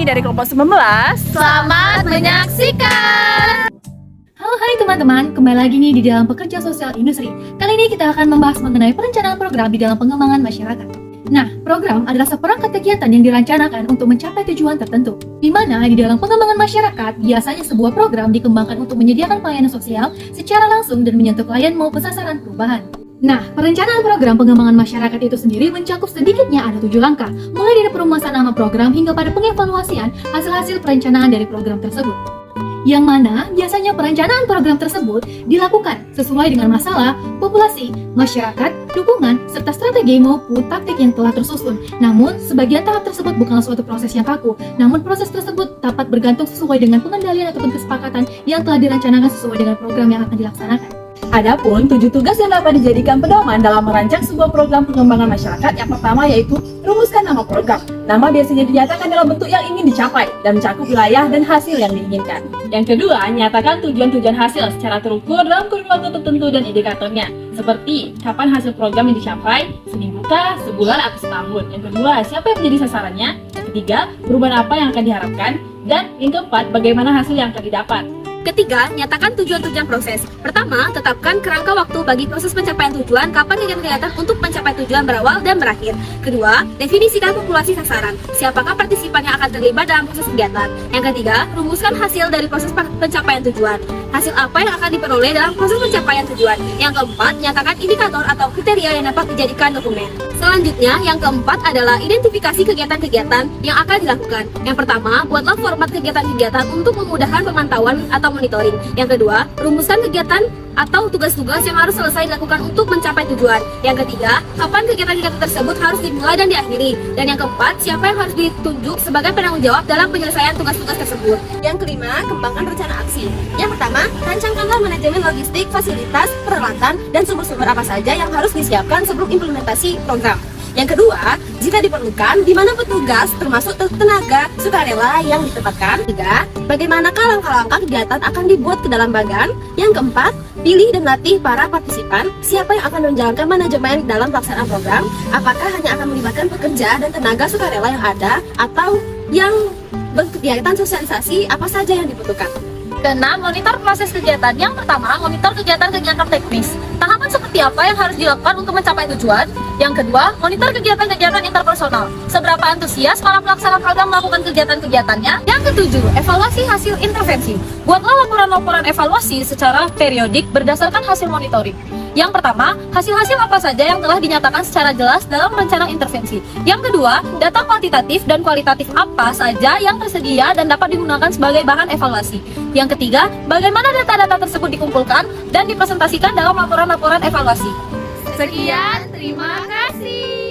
dari kelompok 19. Selamat menyaksikan. Halo hai teman-teman, kembali lagi nih di dalam Pekerja Sosial Industri. Kali ini kita akan membahas mengenai perencanaan program di dalam pengembangan masyarakat. Nah, program adalah seperangkat kegiatan yang dirancanakan untuk mencapai tujuan tertentu. Di mana di dalam pengembangan masyarakat, biasanya sebuah program dikembangkan untuk menyediakan pelayanan sosial secara langsung dan menyentuh klien maupun sasaran perubahan. Nah, perencanaan program pengembangan masyarakat itu sendiri mencakup sedikitnya ada 7 langkah, mulai dari perumusan nama program hingga pada pengevaluasian hasil-hasil perencanaan dari program tersebut. Yang mana biasanya perencanaan program tersebut dilakukan sesuai dengan masalah, populasi, masyarakat, dukungan, serta strategi maupun taktik yang telah tersusun. Namun, sebagian tahap tersebut bukanlah suatu proses yang kaku, namun proses tersebut dapat bergantung sesuai dengan pengendalian ataupun kesepakatan yang telah dirancanakan sesuai dengan program yang akan dilaksanakan. Adapun 7 tugas yang dapat dijadikan pedoman dalam merancang sebuah program pengembangan masyarakat. Yang pertama yaitu rumuskan nama program. Nama biasanya dinyatakan dalam bentuk yang ingin dicapai dan mencakup wilayah dan hasil yang diinginkan. Yang kedua, nyatakan tujuan-tujuan hasil secara terukur dalam kurun waktu tertentu dan indikatornya. Seperti kapan hasil program yang dicapai, seminggu kah, sebulan atau setahun. Yang kedua, siapa yang menjadi sasarannya. Yang ketiga, perubahan apa yang akan diharapkan. Dan yang keempat, bagaimana hasil yang akan didapat. Ketiga, nyatakan tujuan-tujuan proses. Pertama, tetapkan kerangka waktu bagi proses pencapaian tujuan, kapan kegiatan untuk mencapai tujuan berawal dan berakhir. Kedua, definisikan populasi sasaran. Siapakah partisipan yang akan terlibat dalam proses kegiatan? Yang ketiga, rumuskan hasil dari proses pencapaian tujuan. Hasil apa yang akan diperoleh dalam proses pencapaian tujuan? Yang keempat, nyatakan indikator atau kriteria yang dapat dijadikan dokumen. Selanjutnya, yang keempat adalah identifikasi kegiatan-kegiatan yang akan dilakukan. Yang pertama, buatlah format kegiatan-kegiatan untuk memudahkan pemantauan atau monitoring. Yang kedua, rumuskan kegiatan atau tugas-tugas yang harus selesai dilakukan untuk mencapai tujuan. Yang ketiga, kapan kegiatan-kegiatan tersebut harus dimulai dan diakhiri. Dan yang keempat, siapa yang harus ditunjuk sebagai penanggung jawab dalam penyelesaian tugas-tugas tersebut. Yang kelima, kembangkan rencana aksi. Yang pertama, rancangkanlah manajemen logistik, fasilitas, peralatan, dan sumber-sumber apa saja yang harus disiapkan sebelum implementasi program. Yang kedua, jika diperlukan, di mana petugas termasuk tenaga sukarela yang ditempatkan. Tiga, bagaimanakah langkah-langkah kegiatan akan dibuat ke dalam bagan. Yang keempat, pilih dan latih para partisipan. Siapa yang akan menjalankan manajemen dalam pelaksanaan program? Apakah hanya akan melibatkan pekerja dan tenaga sukarela yang ada, atau yang berkegiatan sosialisasi apa saja yang dibutuhkan? Keenam, monitor proses kegiatan. Yang pertama, monitor kegiatan-kegiatan teknis. Tahapan seperti apa yang harus dilakukan untuk mencapai tujuan? Yang kedua, monitor kegiatan-kegiatan interpersonal. Seberapa antusias para pelaksana program melakukan kegiatan-kegiatannya? Yang ketujuh, evaluasi hasil intervensi. Buatlah laporan-laporan evaluasi secara periodik berdasarkan hasil monitoring. Yang pertama, hasil-hasil apa saja yang telah dinyatakan secara jelas dalam rencana intervensi. Yang kedua, data kuantitatif dan kualitatif apa saja yang tersedia dan dapat digunakan sebagai bahan evaluasi. Yang ketiga, bagaimana data-data tersebut dikumpulkan dan dipresentasikan dalam laporan-laporan evaluasi. Sekian, terima kasih.